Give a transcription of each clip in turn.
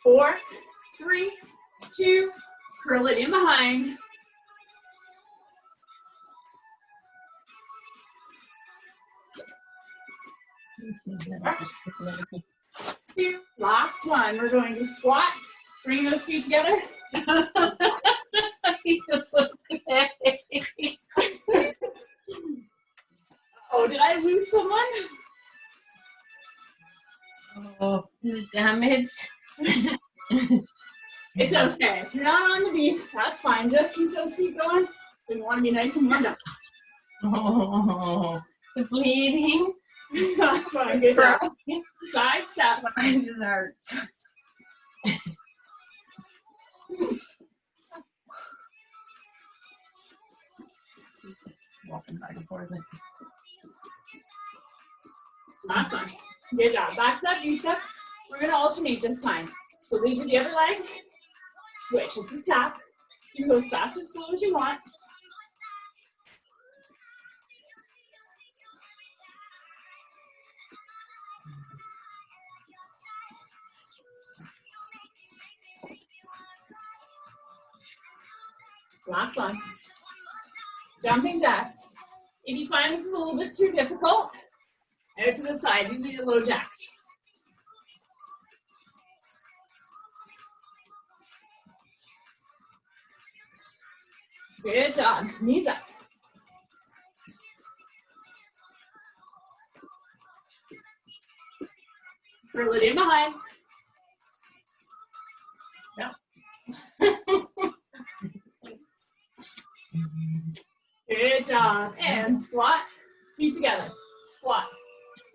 4, 3, 2, curl it in behind. 2, last one. We're going to squat. Bring those feet together. Oh, did I lose someone? Oh, damage. It's okay. If you're not on the beat, that's fine. Just keep those feet going. We want to be nice and warmed up. Oh, the bleeding. That's fine. Good job. Side step. Mine just hurts. Walking back and forth. Last one. Good job. Back to that V-step. We're going to alternate this time. So lead with the other leg. Switch. It's a tap. You can go as fast or slow as you want. Last one. Jumping jacks. If you find this is a little bit too difficult, out to the side. These are your low jacks. Good job. Knees up. Curl it in behind. No. Good job. And squat. Feet together. Squat.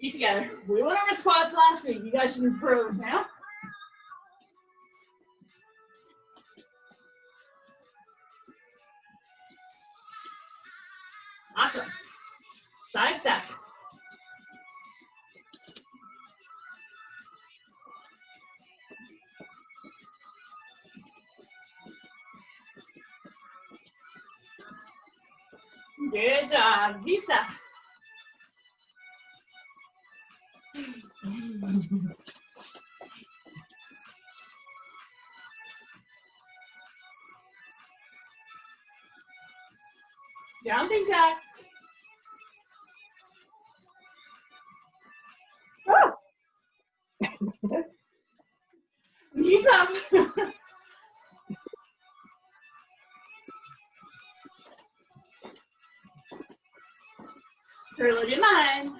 Feet together. We went over squats last week. You guys should be pros now. Awesome. Side step. Good job. V-step. Jumping jacks. Oh. Knees up. Curl it in behind.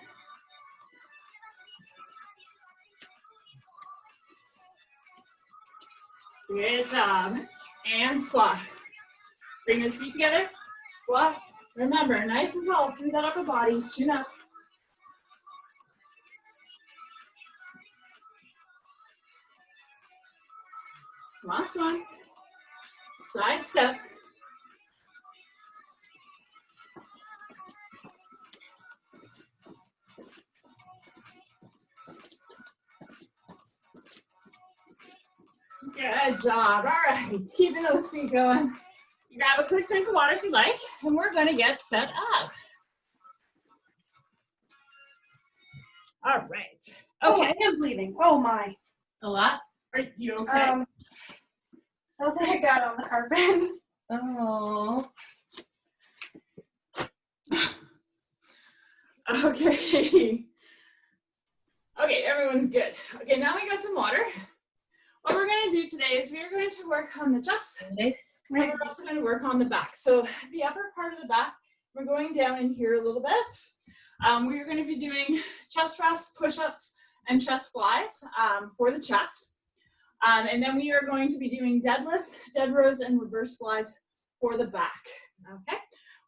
Good job. And squat. Bring those feet together. Squat. Remember, nice and tall through that upper body. Chin up. Last one. Side step. Good job. All right, keeping those feet going. You grab a quick drink of water if you like, and we're going to get set up. All right. Okay. Oh, I am bleeding. Oh my. A lot? Are you okay? I think I got on the carpet. Oh. Okay. Okay, everyone's good. Okay, now we got some water. What we're going to do today is we are going to work on the chest. Okay. And we're also going to work on the back. So the upper part of the back, we're going down in here a little bit. We are going to be doing chest thrusts, push-ups, and chest flies for the chest. And then we are going to be doing deadlift, dead rows, and reverse flies for the back. Okay.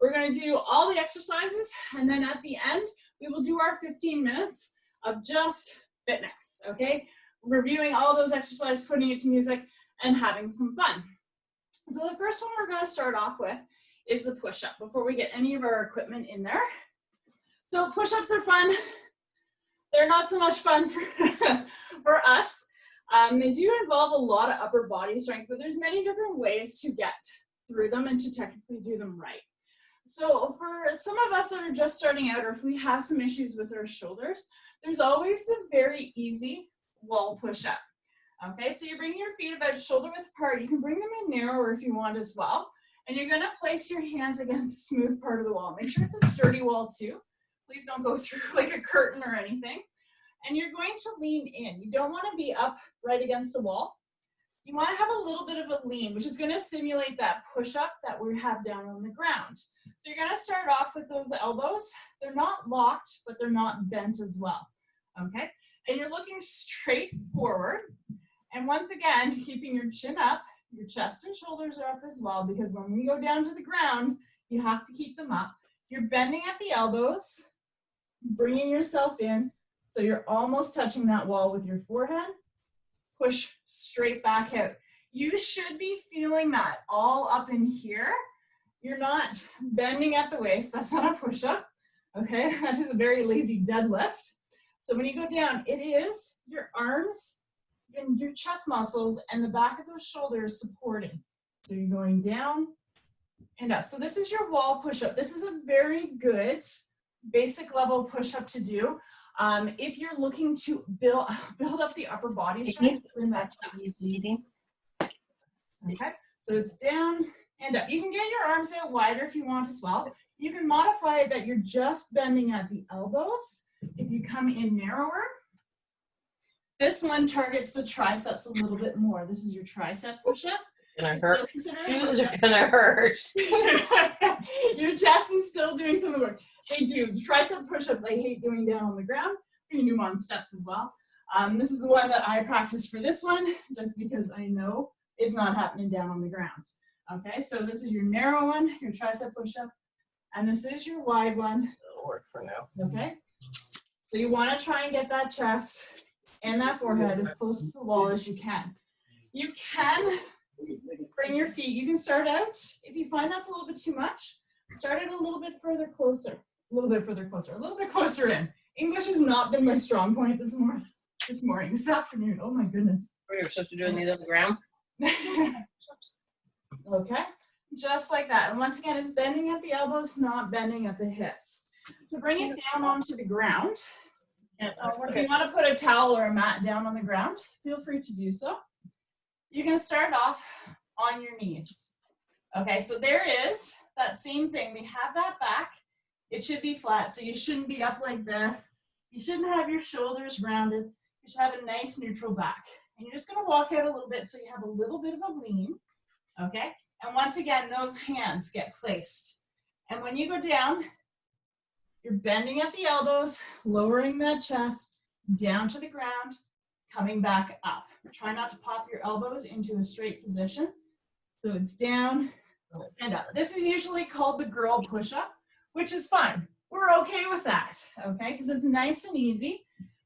We're going to do all the exercises, and then at the end, we will do our 15 minutes of just fitness. Okay. Reviewing all those exercises, putting it to music, and having some fun. So the first one we're going to start off with is the push-up before we get any of our equipment in there. So push-ups are fun. They're not so much fun for us. They do involve a lot of upper body strength, but there's many different ways to get through them and to technically do them right. So for some of us that are just starting out, or if we have some issues with our shoulders, there's always the very easy wall push-up. Okay, so you bring your feet about shoulder width apart. You can bring them in narrower if you want as well. And you're gonna place your hands against the smooth part of the wall. Make sure it's a sturdy wall too. Please don't go through like a curtain or anything. And you're going to lean in. You don't wanna be up right against the wall. You wanna have a little bit of a lean, which is gonna simulate that push-up that we have down on the ground. So you're gonna start off with those elbows. They're not locked, but they're not bent as well, okay? And you're looking straight forward. And once again, keeping your chin up, your chest and shoulders are up as well, because when we go down to the ground, you have to keep them up. You're bending at the elbows, bringing yourself in, so you're almost touching that wall with your forehead. Push straight back out. You should be feeling that all up in here. You're not bending at the waist. That's not a push-up, okay? That is a very lazy deadlift. So when you go down, it is your arms and your chest muscles and the back of those shoulders supporting. So you're going down and up. So this is your wall push-up. This is a very good basic level push-up to do. If you're looking to build up the upper body strength in that chest. Okay, so it's down and up. You can get your arms out wider if you want as well. You can modify it that you're just bending at the elbows. If you come in narrower, this one targets the triceps a little bit more. This is your tricep push-up. Gonna hurt. Shoes are Push-up. gonna hurt. Your chest is still doing some of the work. They do. Tricep push-ups, I hate doing down on the ground. You can do them on steps as well. This is the one that I practice for this one, just because I know it's not happening down on the ground. Okay, so this is your narrow one, your tricep push-up, and this is your wide one. It'll work for now. Okay, so you want to try and get that chest and that forehead as close to the wall as you can. You can bring your feet. You can start out, if you find that's a little bit too much, start it a little bit further closer, a little bit further closer, a little bit closer in. English has not been my strong point this afternoon. Oh my goodness. We're supposed to do these on the ground. Okay, just like that. And once again, it's bending at the elbows, not bending at the hips. To bring it down onto the ground, if you want to put a towel or a mat down on the ground, feel free to do so. You can start off on your knees. Okay, so there is that same thing. We have that back. It should be flat, so you shouldn't be up like this. You shouldn't have your shoulders rounded. You should have a nice neutral back. And you're just gonna walk out a little bit so you have a little bit of a lean, okay? And once again, those hands get placed. And when you go down, you're bending at the elbows, lowering that chest down to the ground, coming back up. Try not to pop your elbows into a straight position. So it's down and up. This is usually called the girl push-up, which is fine. We're okay with that, okay? Because it's nice and easy,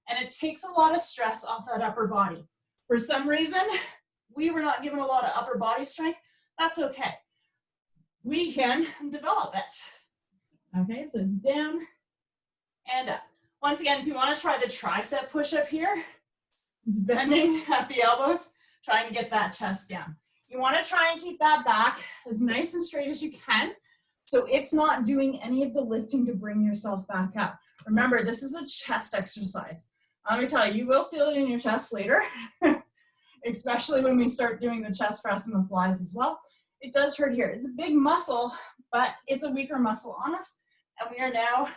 and it takes a lot of stress off that upper body. For some reason, we were not given a lot of upper body strength. That's okay. We can develop it. Okay, so it's down and up. Once again, if you want to try the tricep push-up here, it's bending at the elbows, trying to get that chest down. You want to try and keep that back as nice and straight as you can, so it's not doing any of the lifting to bring yourself back up. Remember, this is a chest exercise. Let me tell you, you will feel it in your chest later, especially when we start doing the chest press and the flies as well. It does hurt here. It's a big muscle, but it's a weaker muscle on us, and we are now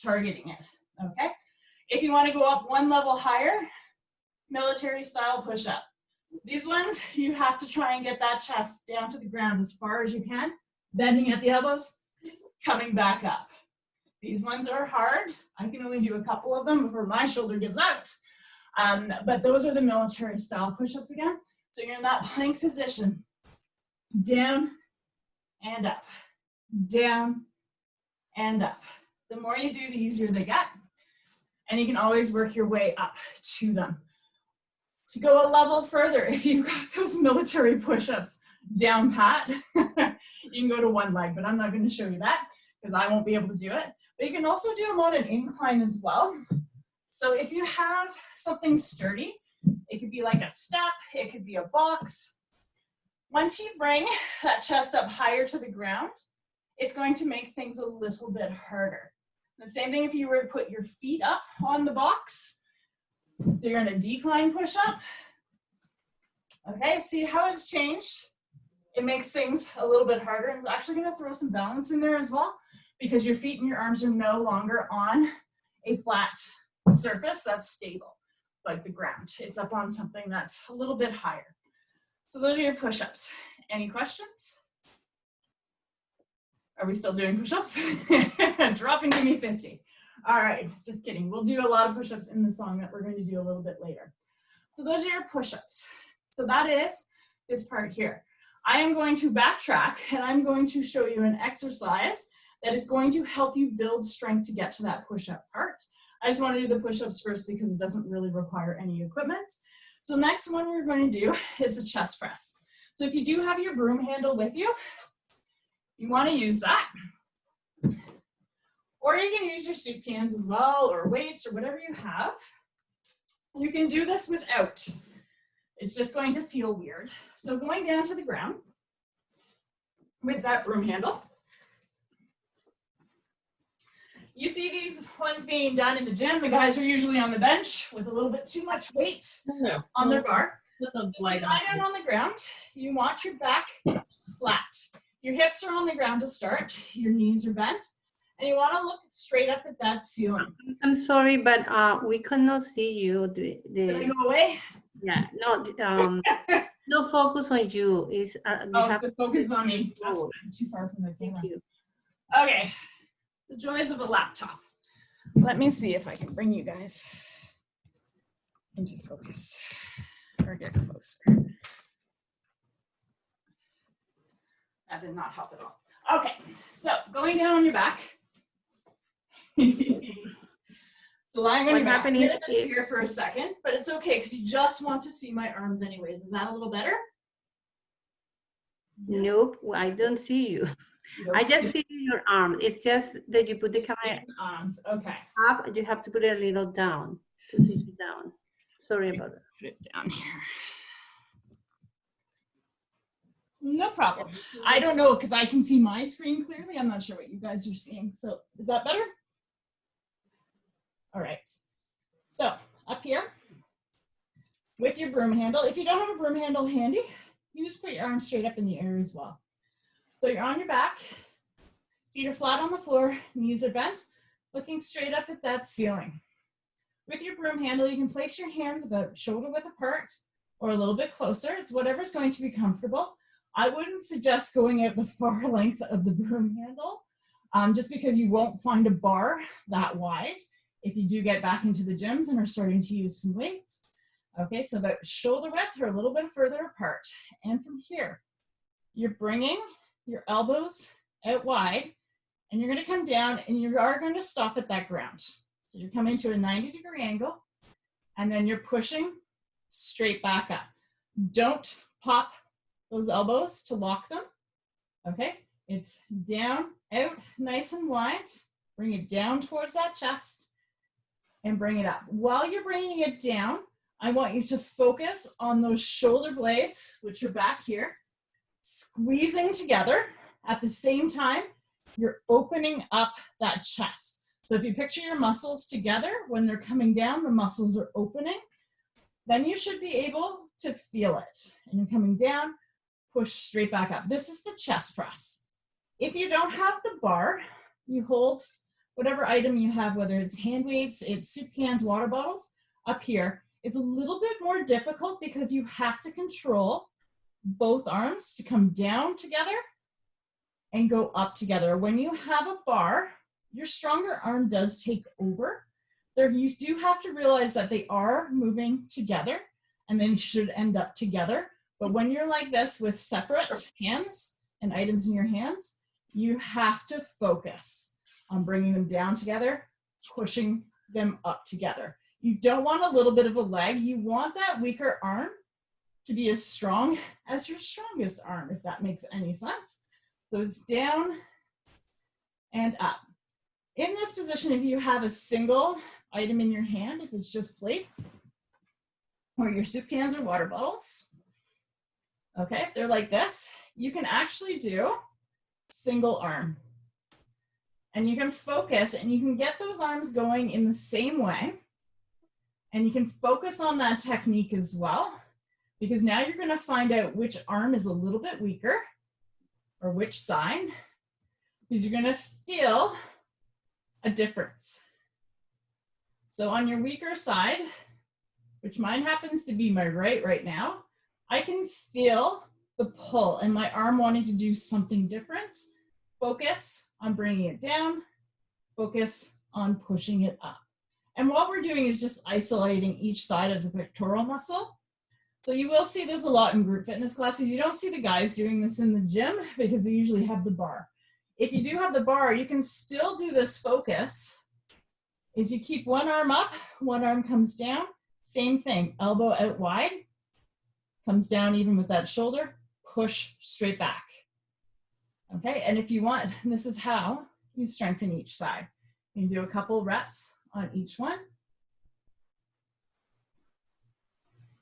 targeting it, okay? If you want to go up one level higher, military style push-up. These ones, you have to try and get that chest down to the ground as far as you can, bending at the elbows, coming back up. These ones are hard. I can only do a couple of them before my shoulder gives out. But those are the military style push-ups again. So you're in that plank position, down and up, down and up. The more you do, the easier they get. And you can always work your way up to them. To go a level further, if you've got those military push-ups down pat, you can go to one leg, but I'm not going to show you that because I won't be able to do it. But you can also do them on an incline as well. So if you have something sturdy, it could be like a step, it could be a box. Once you bring that chest up higher to the ground, it's going to make things a little bit harder. The same thing if you were to put your feet up on the box. So you're in a decline push-up, Okay, see how it's changed? It makes things a little bit harder. It's actually going to throw some balance in there as well because your feet and your arms are no longer on a flat surface that's stable, like the ground. It's up on something that's a little bit higher. So those are your push-ups. Any questions? Are we still doing push-ups? Drop and give me 50. All right, just kidding. We'll do a lot of push-ups in the song that we're going to do a little bit later. So those are your push-ups. So that is this part here. I am going to backtrack and I'm going to show you an exercise that is going to help you build strength to get to that push-up part. I just want to do the push-ups first because it doesn't really require any equipment. So next one we're going to do is the chest press. So if you do have your broom handle with you, you want to use that. Or you can use your soup cans as well, or weights, or whatever you have. You can do this without. It's just going to feel weird. So going down to the ground with that broom handle. You see these ones being done in the gym. The guys are usually on the bench with a little bit too much weight on their bar. With a Lie down on the ground. You want your back flat. Your hips are on the ground to start. Your knees are bent. And you want to look straight up at that ceiling. I'm sorry, but we cannot see you. Did I go away? Yeah, no, no focus on you. Is The focus is on me. That's fine. Too far from the camera. Thank you. Okay, the joys of a laptop. Let me see if I can bring you guys into focus or get closer. That did not help at all. Okay, so going down on your back. So lying on your back. I'm gonna just here for a second, but it's okay because you just want to see my arms anyways. Is that a little better? Nope, I don't see you. I just see your arm. It's just that you put the camera arms. Okay. up. You have to put it a little down to see you down. Sorry about that. Put it down here. No problem. I don't know because I can see my screen clearly. I'm not sure what you guys are seeing. So is that better? All right. So up here with your broom handle. If you don't have a broom handle handy, you just put your arms straight up in the air as well. So you're on your back, feet are flat on the floor, knees are bent, looking straight up at that ceiling. With your broom handle, you can place your hands about shoulder width apart or a little bit closer. It's whatever's going to be comfortable. I wouldn't suggest going out the far length of the broom handle just because you won't find a bar that wide if you do get back into the gyms and are starting to use some weights. Okay, so about shoulder width or a little bit further apart. And from here, you're bringing your elbows out wide and you're going to come down and you are going to stop at that ground. So you're coming to a 90-degree angle and then you're pushing straight back up. Don't pop those elbows to lock them. Okay, it's down, out, nice and wide. Bring it down towards that chest and bring it up. While you're bringing it down, I want you to focus on those shoulder blades, which are back here, squeezing together. At the same time, you're opening up that chest. So if you picture your muscles together, when they're coming down, the muscles are opening, then you should be able to feel it. And you're coming down, push straight back up. This is the chest press. If you don't have the bar, you hold whatever item you have, whether it's hand weights, it's soup cans, water bottles, up here. It's a little bit more difficult because you have to control both arms to come down together and go up together. When you have a bar, your stronger arm does take over. You do have to realize that they are moving together and then should end up together. But when you're like this with separate hands and items in your hands, you have to focus on bringing them down together, pushing them up together. You don't want a little bit of a leg. You want that weaker arm to be as strong as your strongest arm, if that makes any sense. So it's down and up. In this position, if you have a single item in your hand, if it's just plates or your soup cans or water bottles, okay, if they're like this, you can actually do single arm. And you can focus and you can get those arms going in the same way. And you can focus on that technique as well. because now you're gonna find out which arm is a little bit weaker or which side, because you're gonna feel a difference. So on your weaker side, which mine happens to be my right now, I can feel the pull and my arm wanting to do something different. Focus on bringing it down, focus on pushing it up. And what we're doing is just isolating each side of the pectoral muscle. So you will see this a lot in group fitness classes. You don't see the guys doing this in the gym because they usually have the bar. If you do have the bar, you can still do this focus. Is you keep one arm up, one arm comes down. Same thing, elbow out wide, comes down even with that shoulder, push straight back. Okay, and if you want, this is how you strengthen each side. You can do a couple reps on each one.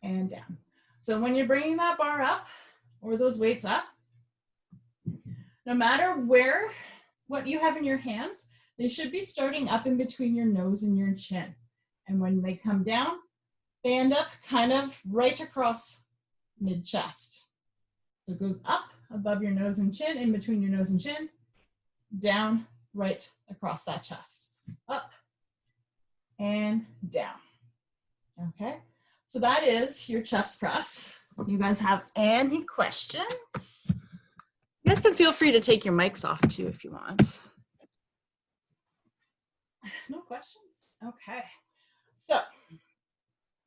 And down. So when you're bringing that bar up or those weights up, no matter what you have in your hands, they should be starting up in between your nose and your chin. And when they come down, they end up kind of right across mid-chest. So it goes up above your nose and chin, in between your nose and chin, down, right across that chest. Up and down. Okay, so that is your chest press. You guys have any questions? You guys can feel free to take your mics off too if you want. No questions? Okay. So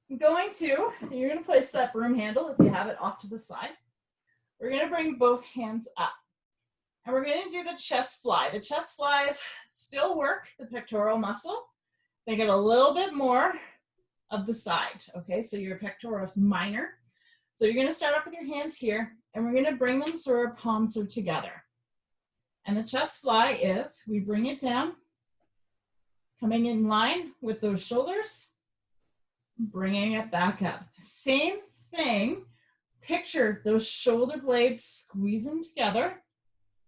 you're going to place that broom handle, if you have it, off to the side. We're going to bring both hands up. And we're going to do the chest fly. The chest flies still work the pectoral muscle. They get a little bit more of the side, okay? So your pectoralis minor. So you're going to start up with your hands here, and we're going to bring them so our palms are together. And the chest fly is, we bring it down, coming in line with those shoulders, bringing it back up. Same thing, picture those shoulder blades squeezing together.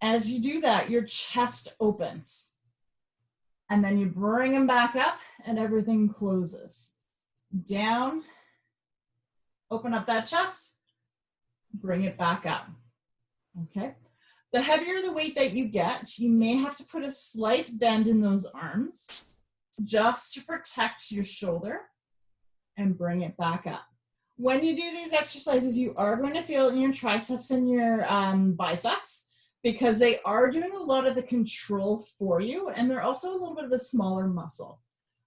As you do that, your chest opens. And then you bring them back up and everything closes. Down, open up that chest, bring it back up, okay? The heavier the weight that you get, you may have to put a slight bend in those arms just to protect your shoulder and bring it back up. When you do these exercises, you are going to feel it in your triceps and your biceps because they are doing a lot of the control for you, and they're also a little bit of a smaller muscle.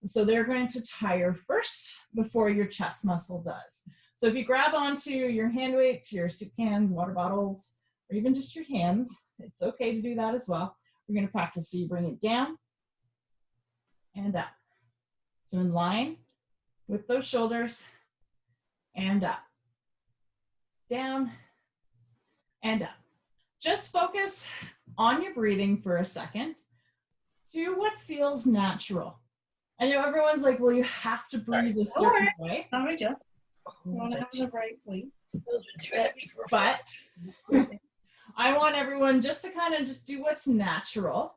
So they're going to tire first before your chest muscle does. So if you grab onto your hand weights, your soup cans, water bottles, or even just your hands, it's okay to do that as well. We're going to practice. So you bring it down and up. So in line with those shoulders and up, down and up. Just focus on your breathing for a second. Do what feels natural. I know everyone's like, well, you have to breathe a certain way. How many, Jeff? You want to have the right weight? Those are too heavy for a But I want everyone just to kind of just do what's natural.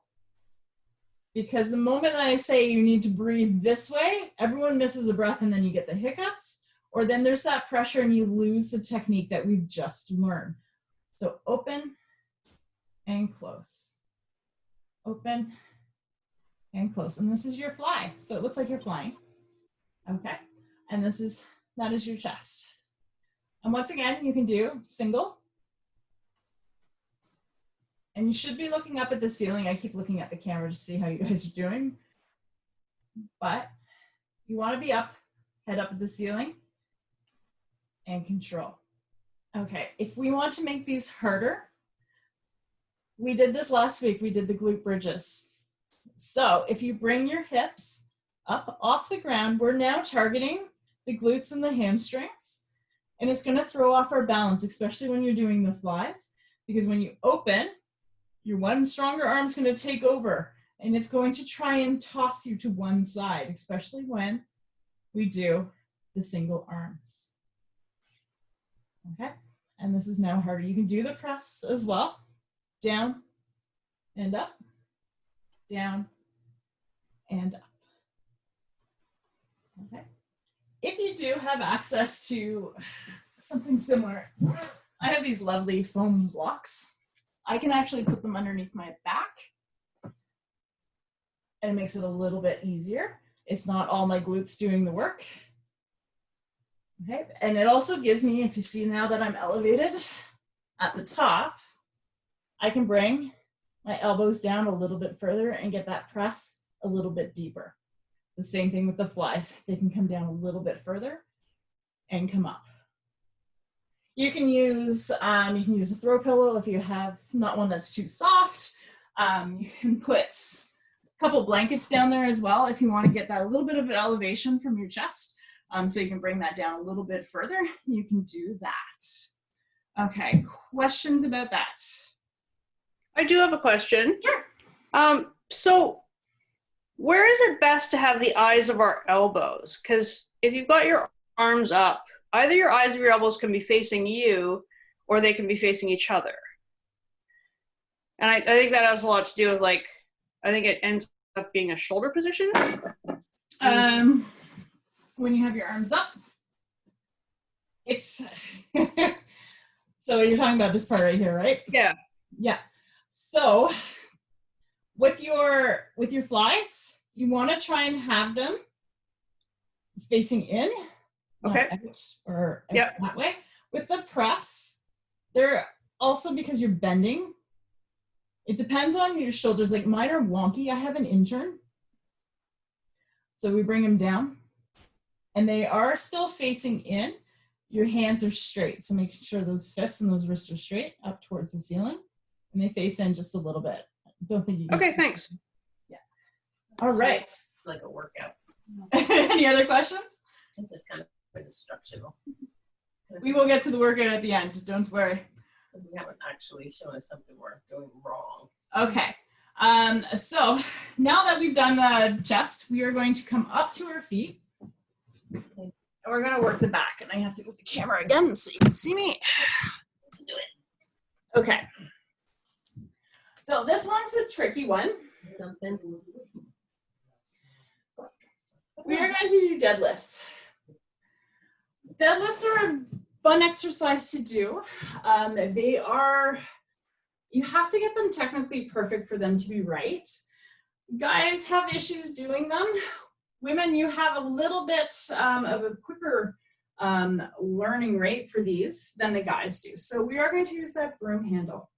Because the moment that I say you need to breathe this way, everyone misses a breath and then you get the hiccups, or then there's that pressure and you lose the technique that we've just learned. So open and close. Open and close. And this is your fly. So it looks like you're flying. Okay. And that is your chest. And once again, you can do single. And you should be looking up at the ceiling. I keep looking at the camera to see how you guys are doing. But you want to be up, head up at the ceiling, and control. Okay, if we want to make these harder, we did this last week. We did the glute bridges. So if you bring your hips up off the ground, we're now targeting the glutes and the hamstrings. And it's going to throw off our balance, especially when you're doing the flies. Because when you open, your one stronger arm is going to take over. And it's going to try and toss you to one side, especially when we do the single arms. Okay, and this is now harder. You can do the press as well. Down and up, down and up. Okay. If you do have access to something similar. I have these lovely foam blocks. I can actually put them underneath my back, and it makes it a little bit easier. It's not all my glutes doing the work. Okay, and it also gives me, if you see now that I'm elevated at the top, I can bring my elbows down a little bit further and get that press a little bit deeper. The same thing with the flies. They can come down a little bit further and come up. You can use a throw pillow if you have not one that's too soft. You can put a couple blankets down there as well if you want to get that a little bit of an elevation from your chest. So you can bring that down a little bit further. You can do that. Okay, questions about that? I do have a question. Sure. So where is it best to have the eyes of our elbows? Because if you've got your arms up, either your eyes of your elbows can be facing you or they can be facing each other. And I think that has a lot to do with, like, I think it ends up being a shoulder position. When you have your arms up, it's so you're talking about this part right here, right? Yeah. Yeah. So with your flies, you want to try and have them facing in, Okay. out or out that way. With the press, they're also, because you're bending, it depends on your shoulders. Like mine are wonky. I have an intern, so we bring them down. And they are still facing in. Your hands are straight. So make sure those fists and those wrists are straight up towards the ceiling. And they face in just a little bit. Don't think you can. Okay, thanks. Yeah. All right. Like a workout. Any other questions? It's just kind of instructional. We will get to the workout at the end. Don't worry. You haven't actually shown us something we're doing wrong. Okay. So now that we've done the chest, we are going to come up to our feet. And we're going to work the back. And I have to move the camera again so you can see me. Do it. Okay. So this one's a tricky one. Something. We are going to do deadlifts. Deadlifts are a fun exercise to do. You have to get them technically perfect for them to be right. Guys have issues doing them. Women, you have a little bit of a quicker learning rate for these than the guys do. So we are going to use that broom handle.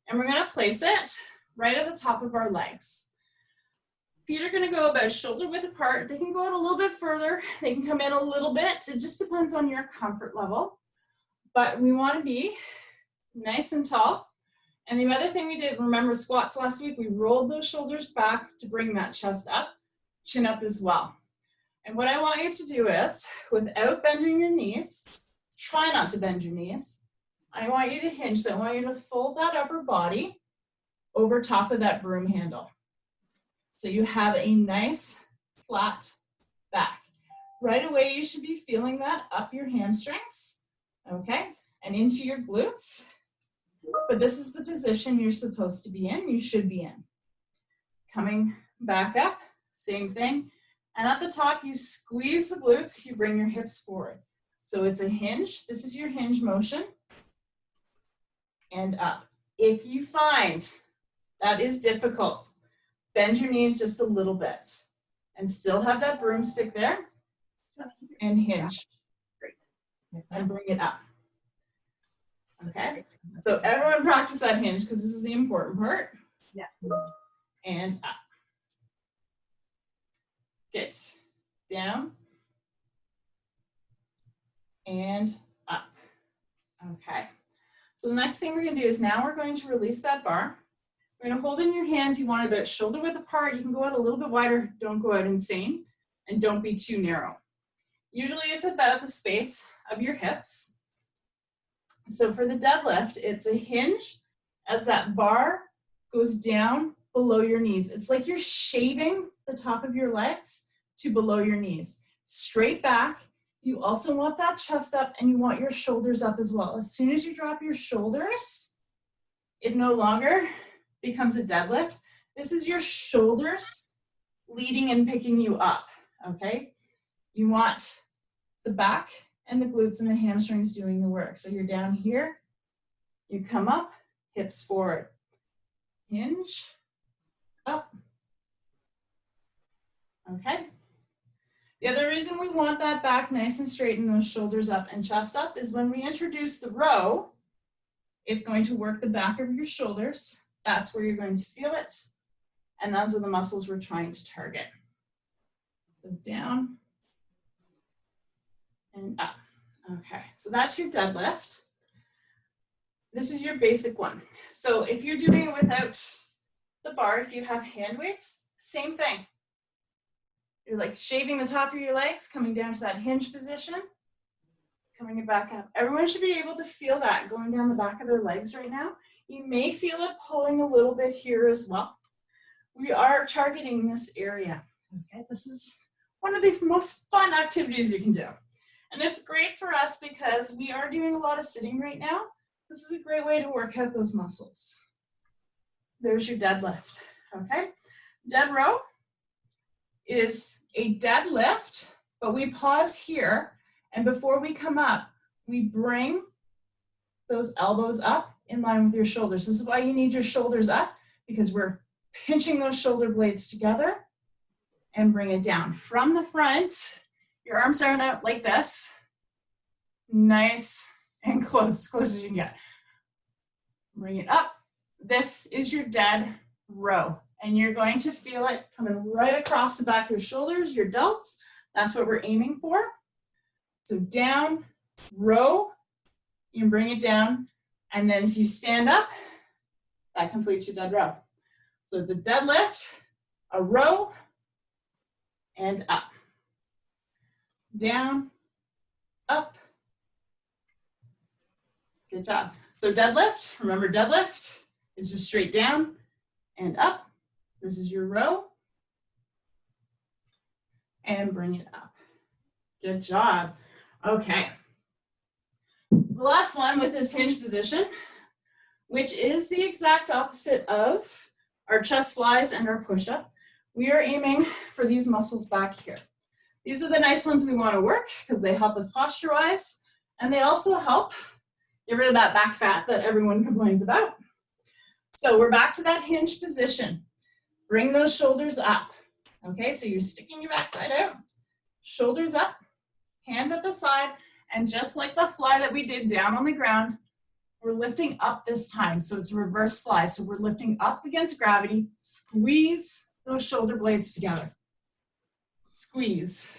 And we're going to place it right at the top of our legs. Feet are going to go about shoulder width apart. They can go out a little bit further. They can come in a little bit. It just depends on your comfort level. But we want to be nice and tall. And the other thing we did, remember squats last week, we rolled those shoulders back to bring that chest up, chin up as well. And what I want you to do is, without bending your knees, try not to bend your knees. I want you to hinge. So I want you to fold that upper body over top of that broom handle. So you have a nice flat back. Right away, you should be feeling that up your hamstrings, okay, and into your glutes. But this is the position you're supposed to be in, you should be in. Coming back up, same thing. And at the top, you squeeze the glutes, you bring your hips forward. So it's a hinge. This is your hinge motion. And up. If you find that is difficult, bend your knees just a little bit and still have that broomstick there and hinge and bring it up. Okay, so everyone practice that hinge because this is the important part. Yeah. And up. Good. Down. And up. Okay. So the next thing we're going to do is now we're going to release that bar. We're going to hold in your hands. You want it about shoulder width apart. You can go out a little bit wider. Don't go out insane. And don't be too narrow. Usually it's about the space of your hips. So for the deadlift, it's a hinge as that bar goes down below your knees. It's like you're shaving the top of your legs to below your knees. Straight back. You also want that chest up and you want your shoulders up as well. As soon as you drop your shoulders, it no longer becomes a deadlift. This is your shoulders leading and picking you up, okay? You want the back and the glutes and the hamstrings doing the work. So you're down here, you come up, hips forward, hinge, up. Okay. The other reason we want that back nice and straight and those shoulders up and chest up is when we introduce the row, it's going to work the back of your shoulders. That's where you're going to feel it. And those are the muscles we're trying to target. So down and up. Okay, so that's your deadlift. This is your basic one. So if you're doing it without the bar, if you have hand weights, same thing. You're like shaving the top of your legs, coming down to that hinge position, coming it back up. Everyone should be able to feel that going down the back of their legs right now. You may feel it pulling a little bit here as well. We are targeting this area. Okay, this is one of the most fun activities you can do. And it's great for us because we are doing a lot of sitting right now. This is a great way to work out those muscles. There's your deadlift, okay? Dead row is a deadlift, but we pause here, and before we come up, we bring those elbows up in line with your shoulders. This is why you need your shoulders up, because we're pinching those shoulder blades together and bring it down. From the front, your arms are out like this, nice and close, as close as you can get. Bring it up. This is your dead row, and you're going to feel it coming right across the back of your shoulders, your delts. That's what we're aiming for. So down, row, you can bring it down, and then if you stand up, that completes your dead row. So it's a deadlift, a row, and up. Down, up. Good job. So deadlift, remember deadlift is just straight down and up. This is your row. And bring it up. Good job. Okay. The last one with this hinge position, which is the exact opposite of our chest flies and our push-up. We are aiming for these muscles back here. These are the nice ones we want to work because they help us posture-wise, and they also help get rid of that back fat that everyone complains about. So we're back to that hinge position. Bring those shoulders up. Okay, so you're sticking your backside out, shoulders up, hands at the side, and just like the fly that we did down on the ground, we're lifting up this time. So it's a reverse fly. So we're lifting up against gravity, squeeze those shoulder blades together. Squeeze.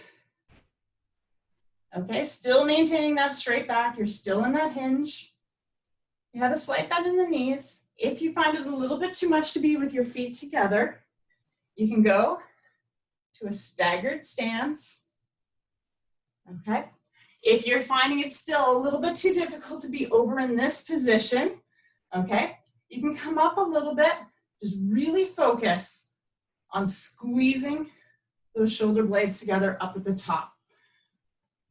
Okay, still maintaining that straight back. You're still in that hinge. You have a slight bend in the knees. If you find it a little bit too much to be with your feet together, you can go to a staggered stance. Okay. If you're finding it still a little bit too difficult to be over in this position, okay, you can come up a little bit. Just really focus on squeezing those shoulder blades together up at the top.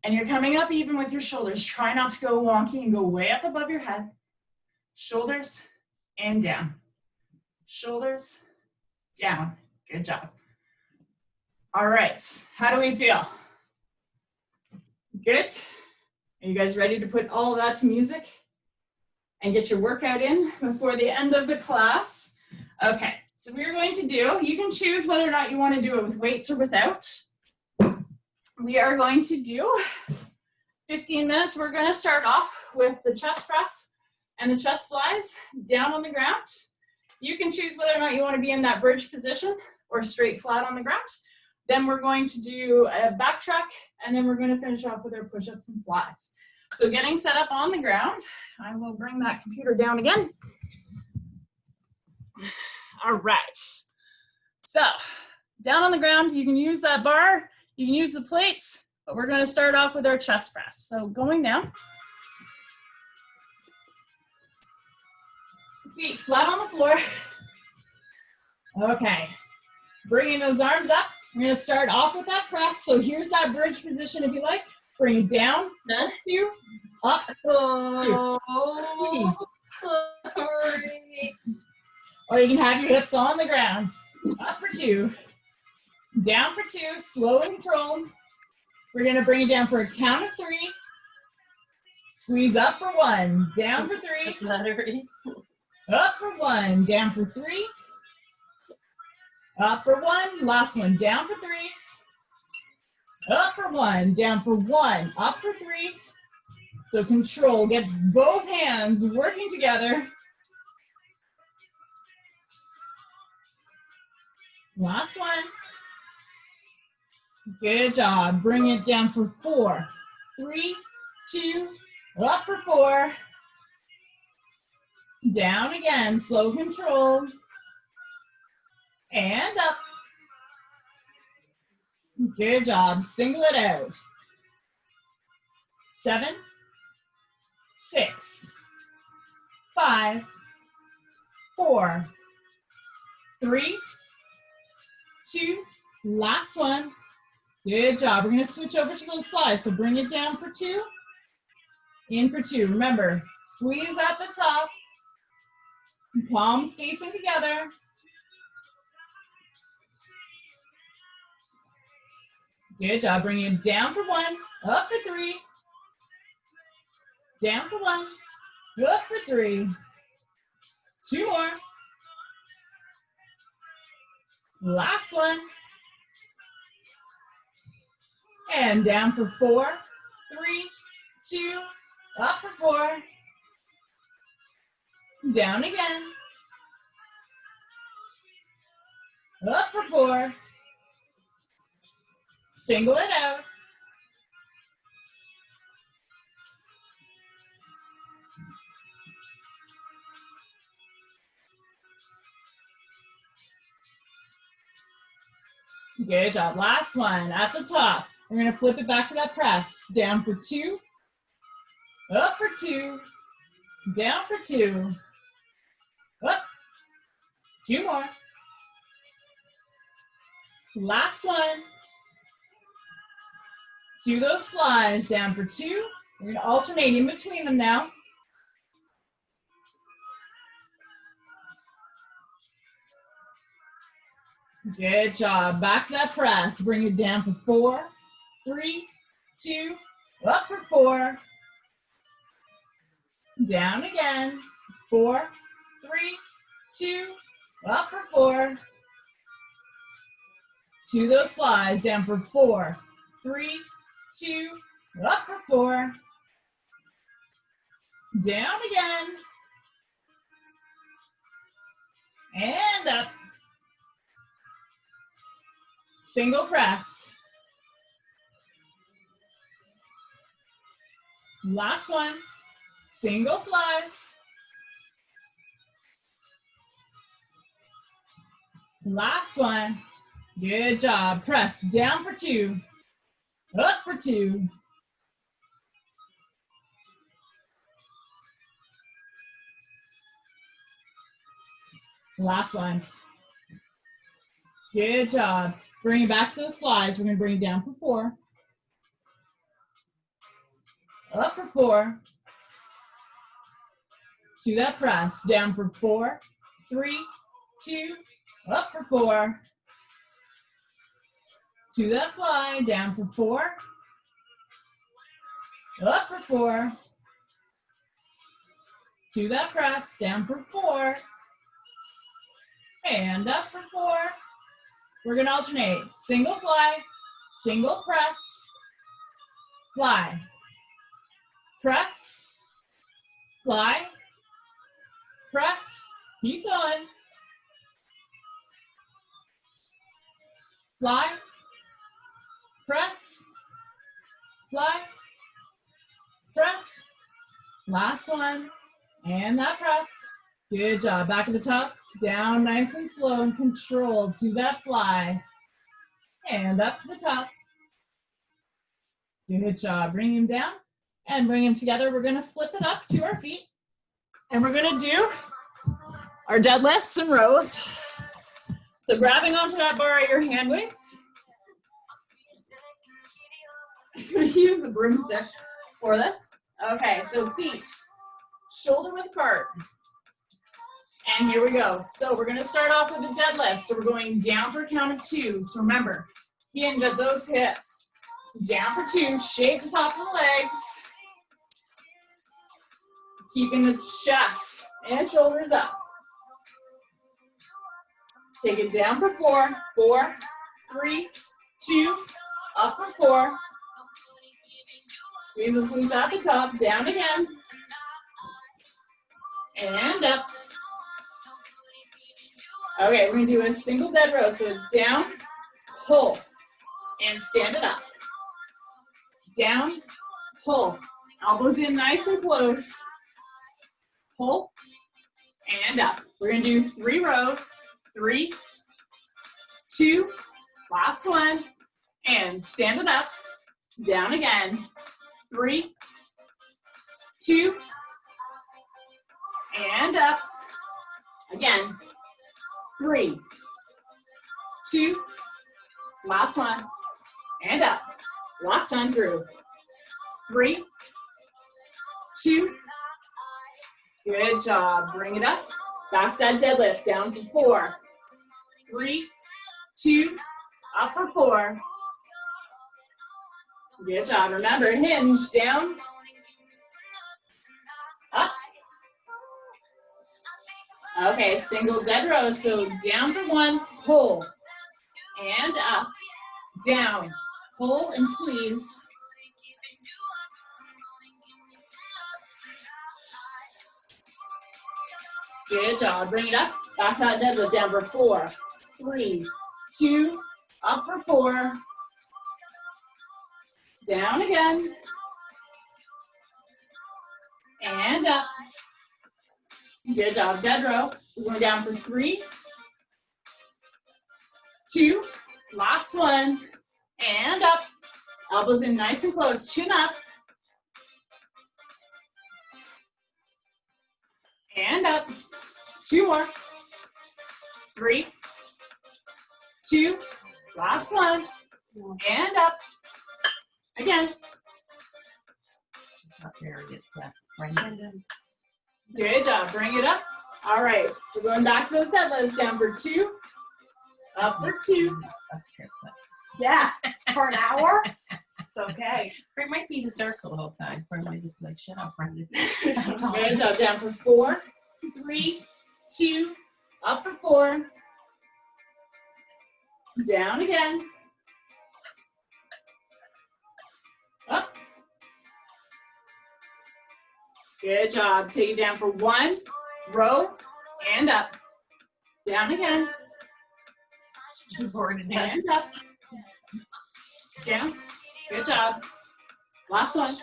And you're coming up even with your shoulders. Try not to go wonky and go way up above your head. Shoulders and down. Shoulders, down. Good job. All right, how do we feel? Good? Are you guys ready to put all of that to music and get your workout in before the end of the class? Okay, so we're going to do, you can choose whether or not you want to do it with weights or without. We are going to do 15 minutes. We're going to start off with the chest press and the chest flies down on the ground. You can choose whether or not you want to be in that bridge position or straight flat on the ground. Then we're going to do a backtrack, and then we're going to finish off with our push-ups and flies. So getting set up on the ground, I will bring that computer down again. All right. So down on the ground, you can use that bar, you can use the plates, but we're going to start off with our chest press. So going down. Feet flat on the floor. Okay. Bringing those arms up. We're going to start off with that press. So here's that bridge position if you like. Bring it down. 2, up. 2. Or you can have your hips on the ground. Up for 2. Down for 2. Slow and controlled. We're going to bring it down for a count of 3. Squeeze up for 1, down for 3, Battery. up for 1, down for 3, up for 1, last one, down for 3, up for 1, down for 1, up for 3. So control, get both hands working together. Last one. Good job. Bring it down for 4, 3, 2, up for 4. Down again, slow control. And up. Good job. Single it out. 7, 6, 5, 4, 3, 2, last one. Good job. We're going to switch over to those flies. So bring it down for 2, in for 2. Remember, squeeze at the top, palms facing together. Good job. Bring it down for 1, up for 3, down for 1, up for 3. 2 more. Last one. And down for 4, 3, 2, up for 4. Down again. Up for 4. Single it out. Good job. Last one at the top. We're going to flip it back to that press. Down for 2, up for 2, down for 2, up, 2 more. Last one. 2 of those flies, down for 2. We're going to alternate in between them now. Good job. Back to that press. Bring it down for 4, 3, 2, up for 4. Down again. 4, 3, 2, up for 4. 2 of those flies, down for 4, 3, 2, up for 4. Down again. And up. Single press. Last one. Single flies. Last one. Good job. Press down for 2. Up for 2. Last one. Good job. Bring it back to those flies. We're going to bring it down for 4. Up for 4. To that press. Down for 4, 3, 2, up for 4. To that fly. Down for 4. Up for 4. To that press. Down for 4. And up for 4. We're going to alternate. Single fly, single press, fly, press, fly, press, keep going, fly, press, fly, press, last one, and that press. Good job. Back at the top. Down nice and slow and controlled to that fly. And up to the top. Good job. Bring him down and bring him together. We're going to flip it up to our feet. And we're going to do our deadlifts and rows. So grabbing onto that bar at your hand weights. I'm going to use the broomstick for this. Okay, so feet shoulder width apart. And here we go. So we're going to start off with a deadlift. So we're going down for a count of 2. So remember, hinge at those hips. Down for 2, shake the top of the legs. Keeping the chest and shoulders up. Take it down for 4, 4, 3, 2, up for 4. Squeeze the glutes at the top, down again. And up. Okay, we're gonna do a single dead row. So it's down, pull, and stand it up. Down, pull. Elbows in nice and close. Pull, and up. We're gonna do 3 rows. 3, 2, last one, and stand it up, down again. 3, 2, and up. Again. 3, 2, last one, and up. Last time through. 3, 2, good job. Bring it up. Back that deadlift, down for 4, 3, 2, up for 4. Good job. Remember, hinge, down, up. Okay, single dead row. So down for 1, pull, and up, down, pull and squeeze. Good job. Bring it up. Back that deadlift, down for 4, 3, 2, up for 4. Down again. And up. Good job. Dead row. We're going down for 3, 2, last one, and up. Elbows in nice and close. Chin up. And up. 2 more. 3, 2, last one, and up. Again. Good job. Bring it up. All right. We're going back to those deadlifts. Down for 2, up for 2. Yeah, for an hour. It's okay. It might be the circle the whole time. Or it might just be like, shut up, Brenda. Good job. Down for 4, 3, 2, up for 4. Down again. Up. Good job. Take it down for 1, row, and up. Down again. And up. Down. Good job. Last one.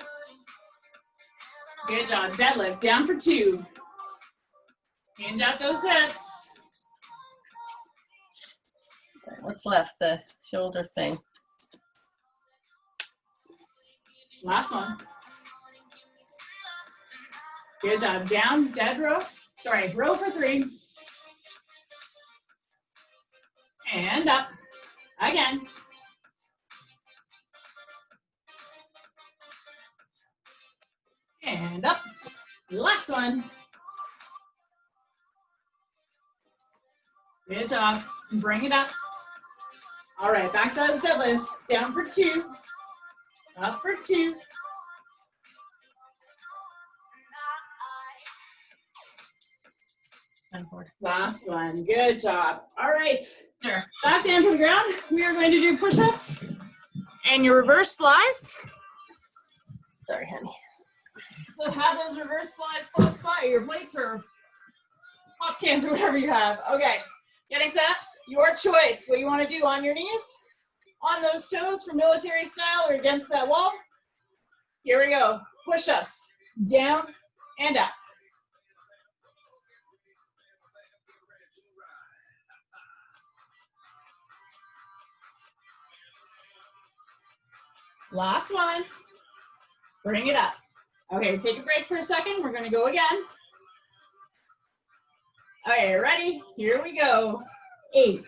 Good job. Deadlift. Down for 2. Hinge out those hips. What's left? The shoulder thing. Last one. Good job. Down, dead row. Sorry, row for 3. And up. Again. And up. Last one. Good job. Bring it up. All right, back to those deadlifts. Down for 2. Up for 2. Last one. Good job. All right. Sure. Back down to the ground. We are going to do push-ups and your reverse flies. Sorry, honey. So have those reverse flies close by, your plates or pop cans or whatever you have. Okay, getting set. Your choice. What you want to do on your knees, on those toes for military style or against that wall. Here we go. Push-ups. Down and up. Last one. Bring it up. Okay, take a break for a second. We're going to go again. Okay, ready? Here we go. 8,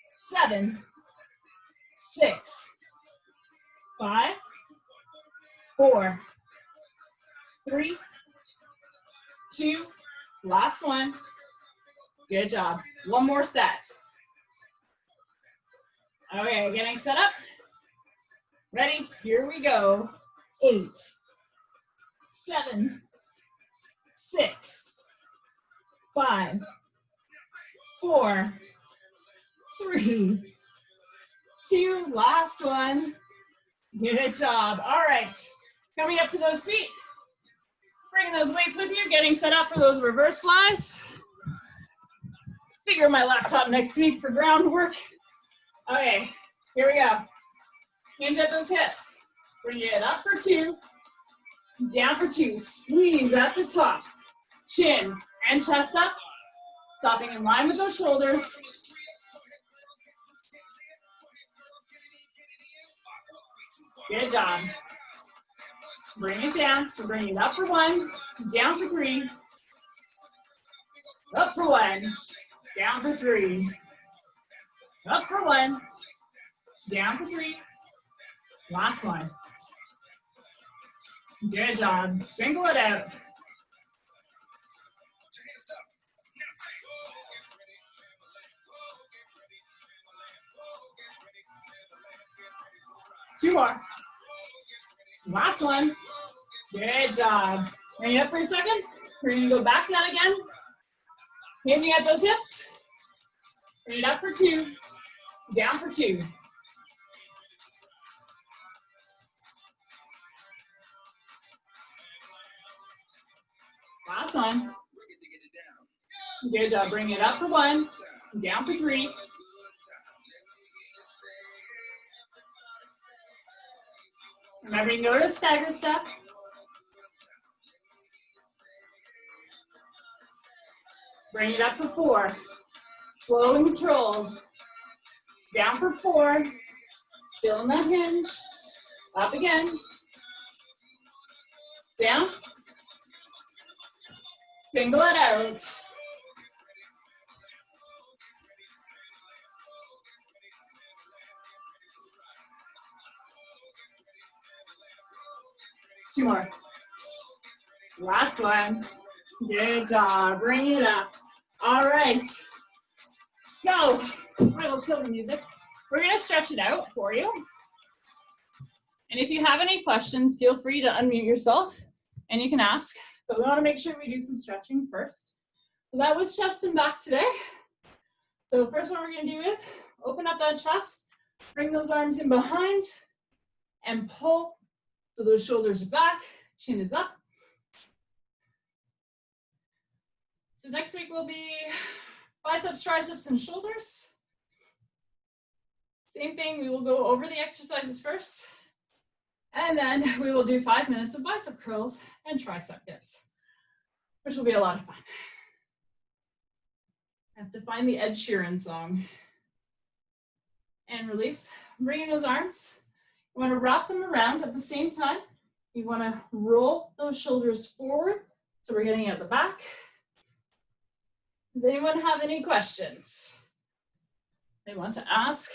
7, 6, 5, 4, 3, 2, last one. Good job. One more set. Okay, getting set up. Ready? Here we go. 8, 7, 6, 5, 4, 3, 2, last one. Good job. All right, coming up to those feet. Bringing those weights with you, getting set up for those reverse flies. Figure my laptop next to me for groundwork. Okay, here we go. Hinge at those hips. Bring it up for 2, down for 2. Squeeze at the top. Chin and chest up. Stopping in line with those shoulders. Good job. Bring it down. So bring it up for 1, down for 3. Up for 1, down for 3. Up for 1, down for 3. Last one. Good job. Single it out. Two more. Last one. Good job. Bring it up for a second. We're going to go back down again. Hinging at those hips. Bring it up for 2. Down for 2. Last one. Good job. Bring it up for 1. Down for 3. Remember, you can go to a stagger step. Bring it up for 4. Slow and controlled. Down for 4. Still in that hinge. Up again. Down. Single it out. Two more. Last one. Good job. Bring it up. All right. So, we'll kill the music. We're going to stretch it out for you. And if you have any questions, feel free to unmute yourself and you can ask. But we want to make sure we do some stretching first. So that was chest and back today. So first one we're going to do is open up that chest, bring those arms in behind, and pull. So those shoulders are back, chin is up. So next week will be biceps, triceps, and shoulders. Same thing, we will go over the exercises first, and then we will do 5 minutes of bicep curls and tricep dips, which will be a lot of fun. I have to find the Ed Sheeran song. And release, bringing those arms. You want to wrap them around at the same time. You want to roll those shoulders forward. So we're getting at the back. Does anyone have any questions they want to ask?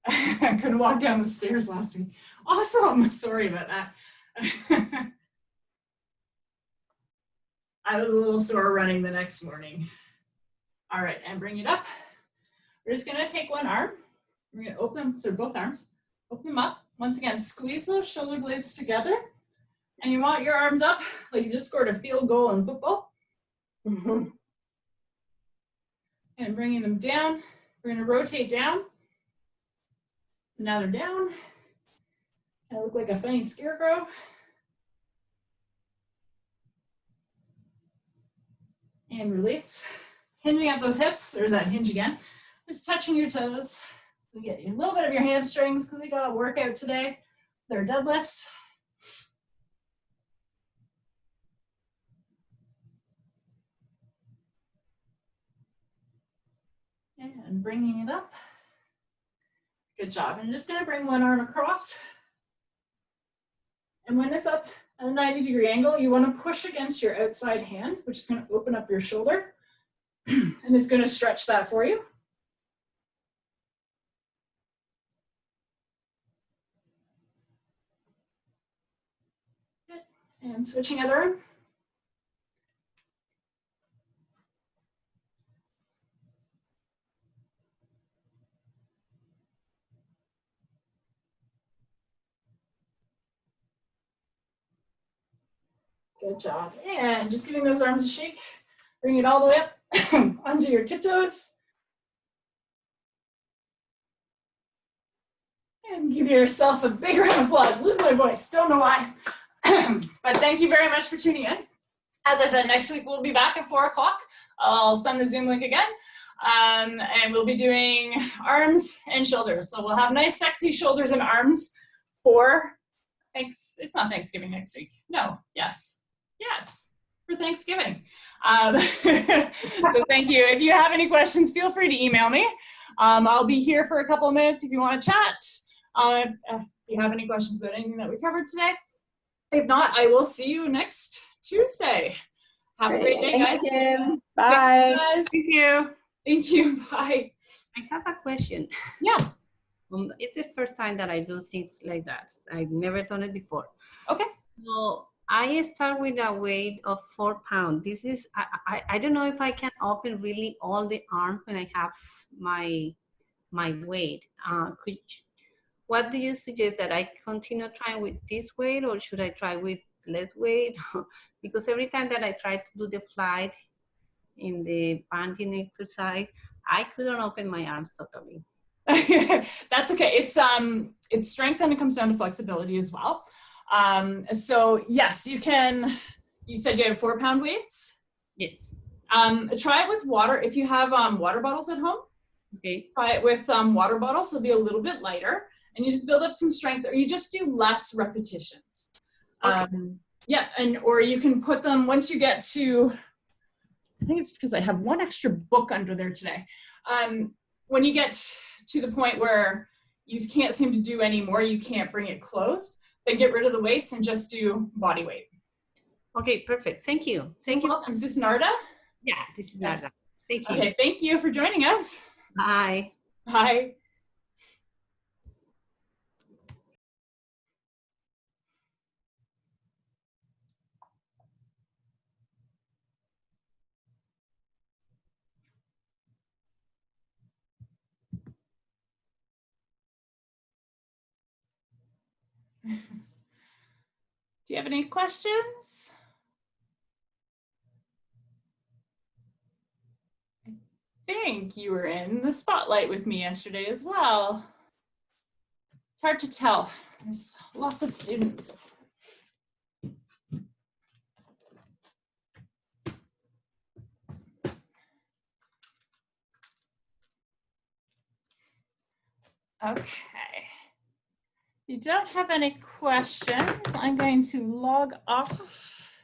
I couldn't walk down the stairs last week. Awesome. Sorry about that. I was a little sore running the next morning. All right, and bring it up. We're just gonna take one arm. We're gonna open, so both arms, open them up. Once again, squeeze those shoulder blades together. And you want your arms up like you just scored a field goal in football. And bringing them down. We're gonna rotate down. Now they're down. I look like a funny scarecrow. And release. Hinging at those hips. There's that hinge again. Just touching your toes. We get a little bit of your hamstrings because we got a workout today. They're deadlifts. And bringing it up. Good job. And just going to bring one arm across. And when it's up at a 90-degree angle, you want to push against your outside hand, which is going to open up your shoulder. And it's going to stretch that for you. Good. And switching other arm. Good job. And just giving those arms a shake. Bring it all the way up onto your tiptoes. And give yourself a big round of applause. Lose my voice, don't know why. But thank you very much for tuning in. As I said, next week we'll be back at 4 o'clock. I'll send the Zoom link again. And we'll be doing arms and shoulders. So we'll have nice, sexy shoulders and arms for, it's not Thanksgiving next week. No, yes, for Thanksgiving. So thank you. If you have any questions, feel free to email me. I'll be here for a couple of minutes if you want to chat. If you have any questions about anything that we covered today. If not, I will see you next Tuesday. Have a great day, guys. Thank you. Bye. Guys. Thank you. Thank you. Bye. I have a question. Yeah. It's the first time that I do things like that. I've never done it before. Okay. So I start with a weight of 4 pounds. This is, I don't know if I can open really all the arm when I have my weight. What do you suggest, that I continue trying with this weight, or should I try with less weight? Because every time that I try to do the flight in the banding exercise, I couldn't open my arms totally. That's okay. It's strength and it comes down to flexibility as well. So yes, you can, you said you have 4 pound weights? Yes. Try it with water. If you have water bottles at home, Okay. try it with water bottles. It'll be a little bit lighter and you just build up some strength, or you just do less repetitions. Okay. Yeah, or you can put them once you get to, I think it's because I have one extra book under there today. When you get to the point where you can't seem to do any more, you can't bring it close, then get rid of the weights and just do body weight. Okay, perfect. Thank you. Thank you. Is this Narda? Yeah, this is Yes. Nada. Thank you. Okay, thank you for joining us. Bye. Bye. Do you have any questions? I think you were in the spotlight with me yesterday as well. It's hard to tell. There's lots of students. Okay. If you don't have any questions, I'm going to log off.